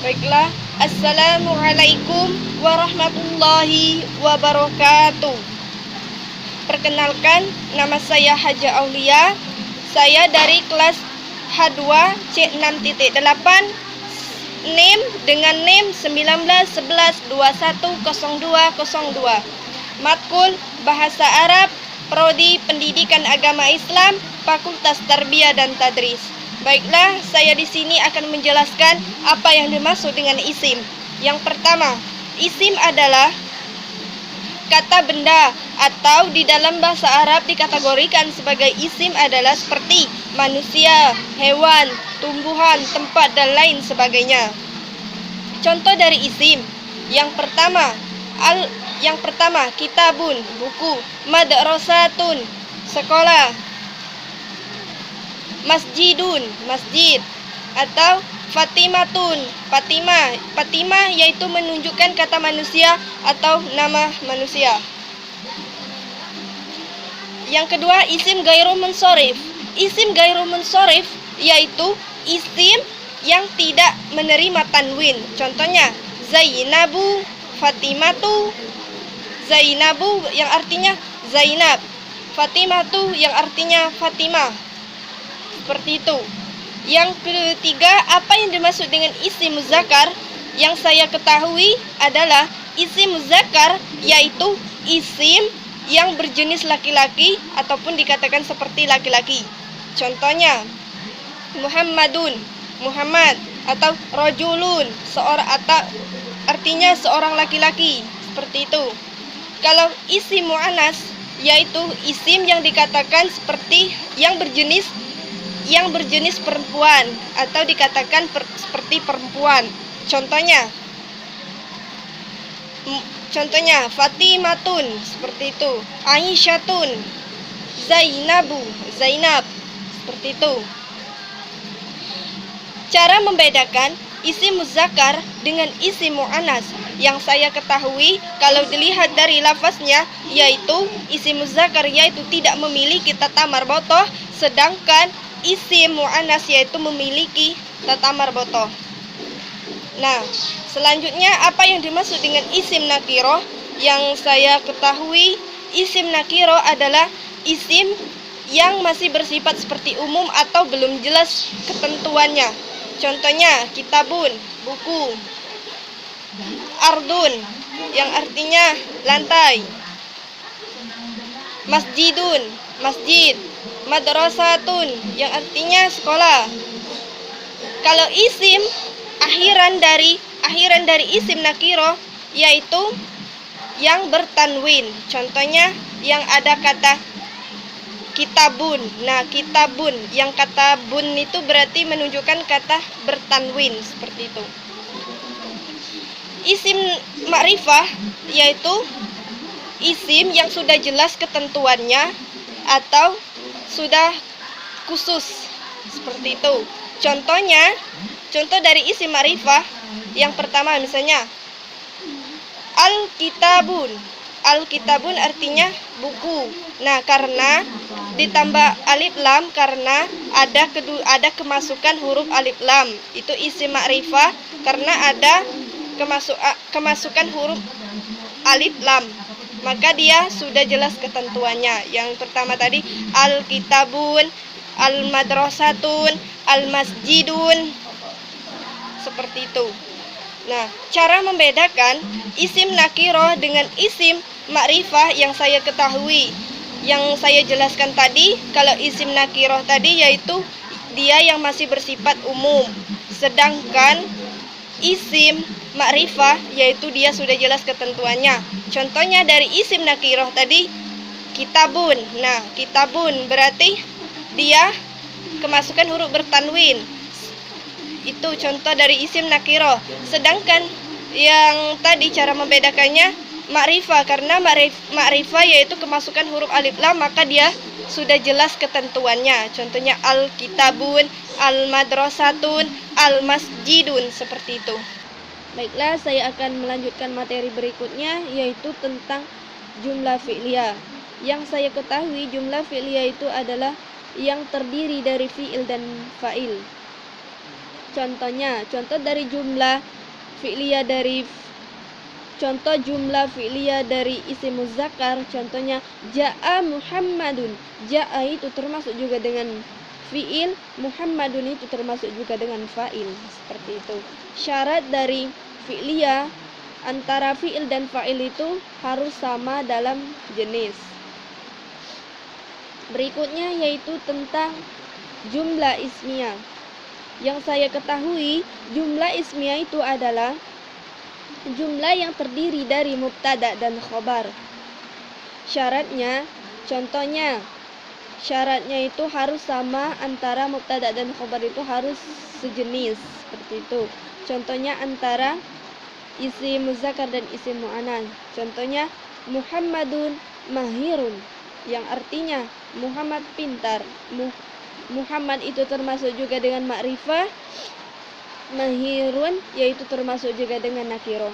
Baiklah, Assalamualaikum warahmatullahi wabarakatuh. Perkenalkan, nama saya Haja Aulia. Saya dari kelas H2 C6.8, NIM dengan NIM 1911210202. Matkul Bahasa Arab, Prodi Pendidikan Agama Islam, Fakultas Tarbiyah dan Tadris. Baiklah, saya di sini akan menjelaskan apa yang dimaksud dengan isim. Yang pertama, isim adalah kata benda atau di dalam bahasa Arab dikategorikan sebagai isim adalah seperti manusia, hewan, tumbuhan, tempat dan lain sebagainya. Contoh dari isim. Yang pertama kitabun, buku, madrasatun, sekolah, masjidun, masjid, atau Fatimatun, Fatimah yaitu menunjukkan kata manusia atau nama manusia. Yang kedua, isim gairu munsorif. Isim gairu munsorif yaitu isim yang tidak menerima tanwin. Contohnya Zainabu, Fatimatu. Zainabu yang artinya Zainab, Fatimatu yang artinya Fatimah. Seperti itu. Yang ketiga, apa yang dimaksud dengan isim muzakkar? Yang saya ketahui adalah isim muzakkar yaitu isim yang berjenis laki-laki ataupun dikatakan seperti laki-laki. Contohnya Muhammadun, Muhammad, atau rajulun, artinya seorang laki-laki. Seperti itu. Kalau isim muannas yaitu isim yang dikatakan seperti yang berjenis perempuan atau dikatakan seperti perempuan. Contohnya Fatimatun, seperti itu. Aisyatun, Zainabu, Zainab, seperti itu. Cara membedakan isim muzakkar dengan isim muannas yang saya ketahui kalau dilihat dari lafaznya yaitu isim muzakkar yaitu tidak memiliki tata marbotoh, sedangkan isim muannas yaitu memiliki tata marbotoh. Nah, selanjutnya apa yang dimaksud dengan isim nakiro? Yang saya ketahui, isim nakiro adalah isim yang masih bersifat seperti umum atau belum jelas ketentuannya. Contohnya kitabun, buku, ardun yang artinya lantai, masjidun, masjid, madrasatun yang artinya sekolah. Kalau isim akhiran dari isim nakiro yaitu yang bertanwin. Contohnya yang ada kata kitabun. Nah, kitabun yang kata bun itu berarti menunjukkan kata bertanwin, seperti itu. Isim ma'rifah yaitu isim yang sudah jelas ketentuannya atau sudah khusus, seperti itu. Contoh dari isim ma'rifah yang pertama misalnya Al-kitabun. Al-kitabun artinya buku. Nah, karena ditambah alif lam karena ada kemasukan huruf alif lam. Itu isim ma'rifah karena ada kemasukan huruf alif lam. Maka dia sudah jelas ketentuannya. Yang pertama tadi al-kitabun, al-madrasatun, al-masjidun, seperti itu. Nah, cara membedakan isim nakiro dengan isim ma'rifah yang saya ketahui, yang saya jelaskan tadi, kalau isim nakiro tadi yaitu dia yang masih bersifat umum, sedangkan isim ma'rifah yaitu dia sudah jelas ketentuannya. Contohnya dari isim nakiro tadi kitabun. Nah, kitabun berarti dia kemasukan huruf bertanwin. Itu contoh dari isim nakiro. Sedangkan yang tadi cara membedakannya ma'rifah, karena ma'rifah yaitu kemasukan huruf alif lam, maka dia sudah jelas ketentuannya. Contohnya al-kitabun, al-madrasatun, al-masjidun, seperti itu. Baiklah, saya akan melanjutkan materi berikutnya yaitu tentang jumlah fi'liyah. Yang saya ketahui jumlah fi'liyah itu adalah yang terdiri dari fi'il dan fa'il. Contohnya, contoh jumlah fi'liyah dari isim muzakkar, contohnya ja'a Muhammadun. Ja'a itu termasuk juga dengan fi'il, Muhammadun itu termasuk juga dengan fa'il. Seperti itu. Syarat dari fi'liyah antara fi'il dan fa'il itu harus sama dalam jenis. Berikutnya yaitu tentang jumlah ismiyah. Yang saya ketahui, jumlah ismiyah itu adalah jumlah yang terdiri dari mubtada dan khobar. Syaratnya, contohnya, syaratnya itu harus sama antara mubtada dan khobar itu harus sejenis, seperti itu. Contohnya antara isim muzakkar dan isim mu'annas. Contohnya Muhammadun mahirun, yang artinya Muhammad pintar. Muhammad itu termasuk juga dengan ma'rifah. Mahirun yaitu termasuk juga dengan nakiro.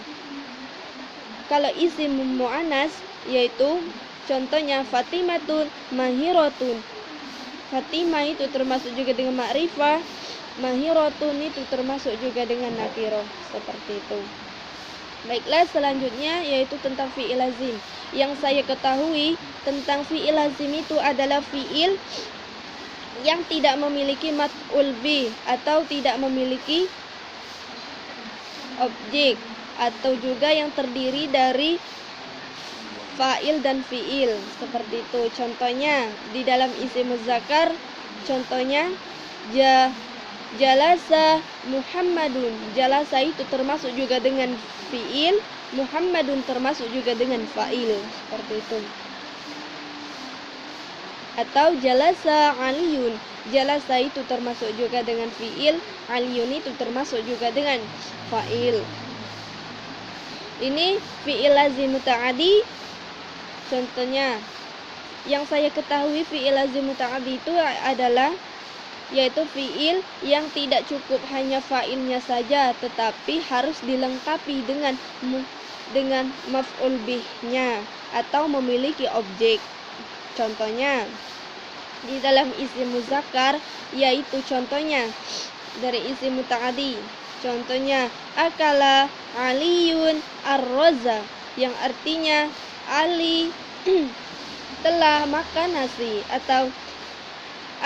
Kalau isim mu'annas yaitu contohnya Fatimatun mahirotun. Fatimah itu termasuk juga dengan ma'rifah. Mahirotun itu termasuk juga dengan nakiro. Seperti itu. Baiklah, selanjutnya yaitu tentang fi'il lazim. Yang saya ketahui tentang fi'il lazim itu adalah fi'il yang tidak memiliki maf'ul bih atau tidak memiliki objek, atau juga yang terdiri dari fa'il dan fi'il. Seperti itu. Contohnya di dalam isim muzakkar, contohnya jalasa Muhammadun. Jalasa itu termasuk juga dengan fi'il, Muhammadun termasuk juga dengan fa'il. Seperti itu. Atau jalasa Aliyun. Jalasa itu termasuk juga dengan fi'il, Aliyun itu termasuk juga dengan fa'il. Ini fi'il lazim muta'addi. Contohnya, yang saya ketahui fi'il lazim muta'addi itu adalah yaitu fi'il yang tidak cukup hanya fa'ilnya saja, tetapi harus dilengkapi dengan maf'ul bihnya atau memiliki objek. Contohnya di dalam isim muzakkar yaitu contohnya dari isim muta'addi. Contohnya akala Aliyun ar-roza, yang artinya Ali telah makan nasi, atau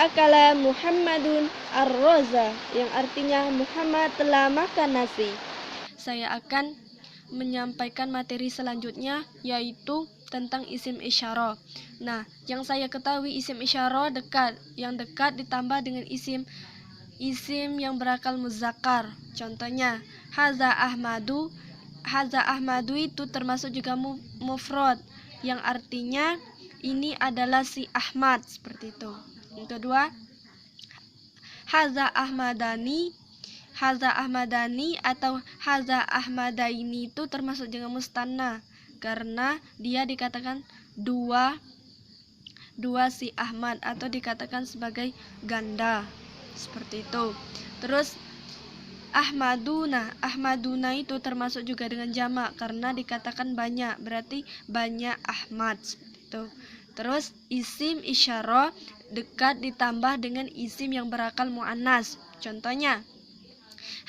akala Muhammadun ar-roza, yang artinya Muhammad telah makan nasi. Saya akan menyampaikan materi selanjutnya yaitu tentang isim isyarah. Nah, yang saya ketahui isim isyarah yang dekat ditambah dengan isim yang berakal muzakkar. Contohnya haza Ahmadu. Haza Ahmadu itu termasuk juga mufrad, yang artinya ini adalah si Ahmad. Seperti itu. Yang kedua, haza Ahmadani. Haza Ahmadani atau haza Ahmadaini itu termasuk dengan mustanna, karena dia dikatakan dua si Ahmad atau dikatakan sebagai ganda. Seperti itu. Terus Ahmaduna itu termasuk juga dengan jamak karena dikatakan banyak, berarti banyak Ahmad. Seperti itu. Terus isim isyarah dekat ditambah dengan isim yang berakal muannas. Contohnya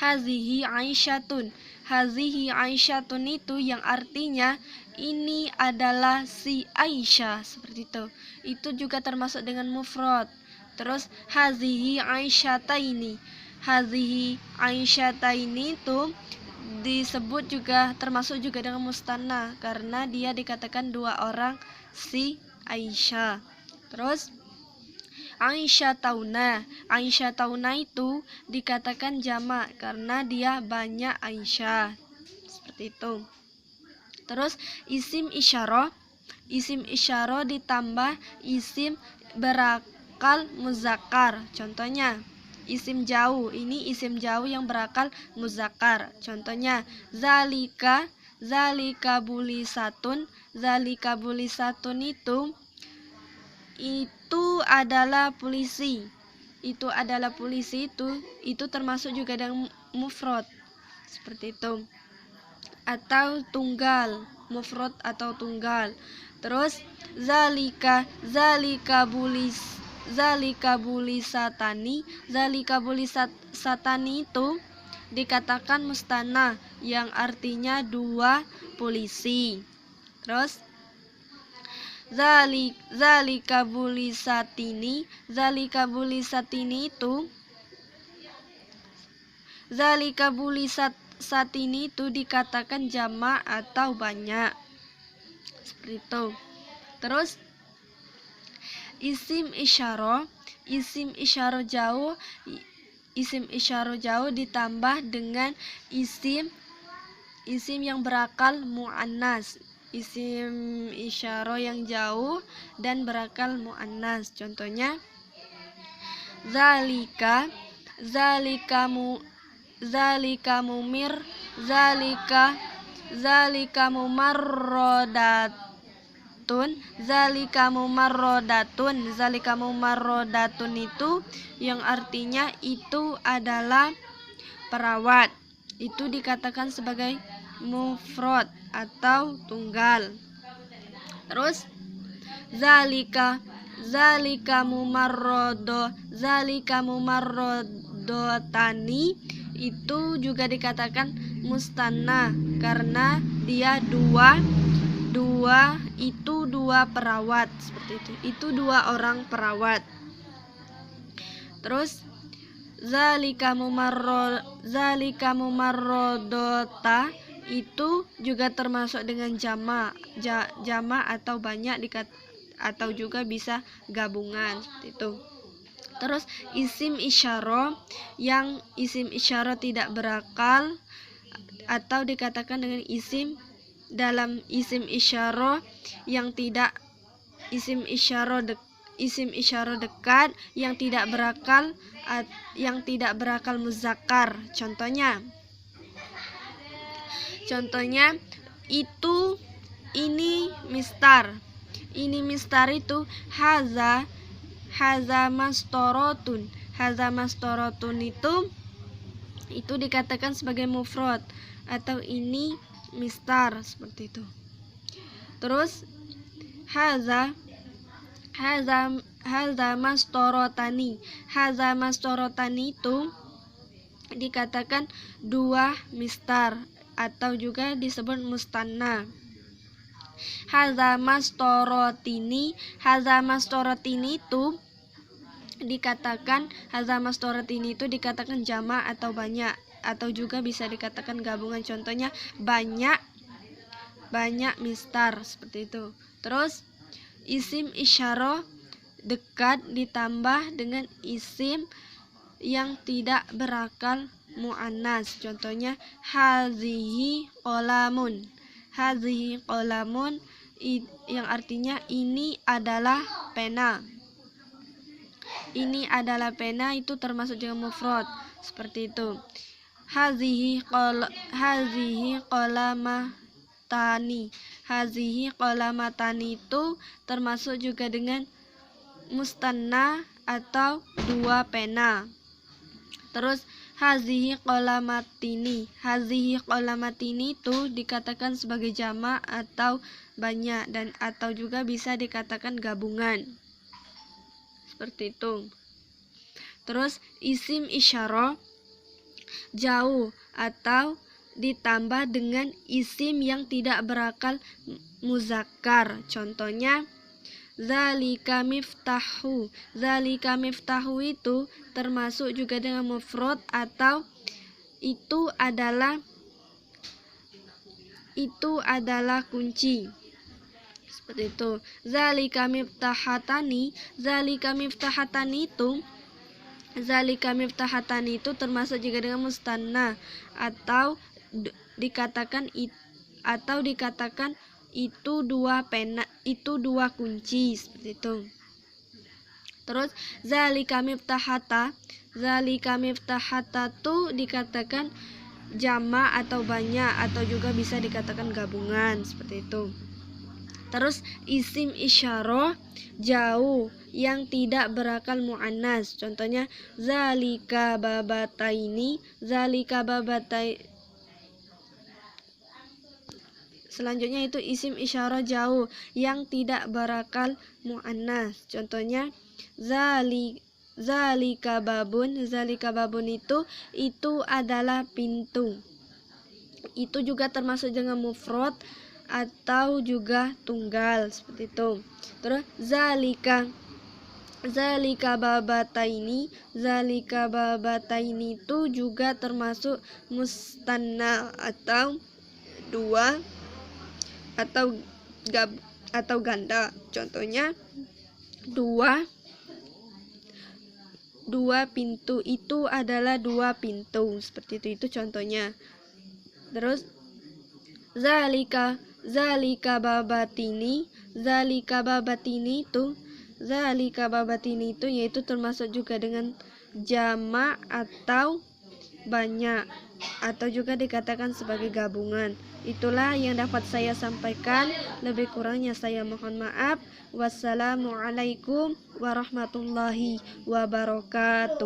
hazihi Aisyatun. Hazihi Aisyatun itu yang artinya ini adalah si Aisyah. Seperti itu. Itu juga termasuk dengan mufrad. Terus hazihi Aisyataini. Hazihi Aisyataini itu disebut juga termasuk juga dengan mustanna karena dia dikatakan dua orang si Aisyah. Terus Aisyah tauna itu dikatakan jamak karena dia banyak Aisyah. Seperti itu. Terus isim isyarah ditambah isim berakal muzakkar. Contohnya isim jauh. Ini isim jauh yang berakal muzakkar. Contohnya zalika bulisatun. Zalika bulisatun itu adalah polisi. Itu adalah polisi, itu termasuk juga dengan mufrad. Seperti itu. Atau tunggal, mufrad atau tunggal. Terus zalika zalika bulisatani itu dikatakan mustanna yang artinya dua polisi. Terus zalika bulisatini itu dikatakan jamak atau banyak. Seperti itu. Terus isim isyarah jauh ditambah dengan isim yang berakal muannas. Isim isyarah yang jauh dan berakal muannas. Contohnya zalika mumarrodatun itu yang artinya itu adalah perawat. Itu dikatakan sebagai mufrad atau tunggal. Terus zalika mumarrodotani itu juga dikatakan mustanna karena dia dua perawat, seperti itu. Itu dua orang perawat. Terus zalika mumarrodota itu juga termasuk dengan jama atau banyak atau juga bisa gabungan, seperti itu. Terus isim isyarah yang isim isyarah tidak berakal atau dikatakan dengan isim dalam isim isyarah yang tidak isim isyarah dekat yang tidak berakal muzakkar. Contohnya ini mistar itu haza mastorotun itu dikatakan sebagai mufrad atau ini mistar, seperti itu. Terus haza mastorotani itu dikatakan dua mistar atau juga disebut mustanna. Haza mastorotini itu dikatakan jamak atau banyak atau juga bisa dikatakan gabungan. Contohnya banyak mistar, seperti itu. Terus isim isyarah dekat ditambah dengan isim yang tidak berakal muannas. Contohnya hazihi qolamun yang artinya ini adalah pena. Itu termasuk juga mufrad, seperti itu. Hazihi qolamatani itu termasuk juga dengan mustanna atau dua pena. Terus hazihi qolamatini itu dikatakan sebagai jamak atau banyak dan atau juga bisa dikatakan gabungan, seperti itu. Terus isim isyarah jauh atau ditambah dengan isim yang tidak berakal muzakkar. Contohnya zalika miftahu itu termasuk juga dengan mufrad atau itu adalah kunci, seperti itu. Zalika miftahatani itu termasuk juga dengan mustanna atau dikatakan itu dua pena, itu dua kunci, seperti itu. Terus zalika miftahata tuh dikatakan jamak atau banyak atau juga bisa dikatakan gabungan, seperti itu. Terus isim isyarah jauh yang tidak berakal muannas. Contohnya zalika babataini. Selanjutnya itu isim isyarah jauh yang tidak berakal muannas. Contohnya Zalika babun itu adalah pintu. Itu juga termasuk dengan mufrad atau juga tunggal seperti itu. Terus zalika babataini itu juga termasuk mustanna atau dua atau ganda. Contohnya dua pintu, itu adalah dua pintu seperti itu contohnya. Terus zalika babatini itu yaitu termasuk juga dengan jamak atau banyak, atau juga dikatakan sebagai gabungan. Itulah yang dapat saya sampaikan, lebih kurangnya saya mohon maaf. Wassalamualaikum warahmatullahi wabarakatuh.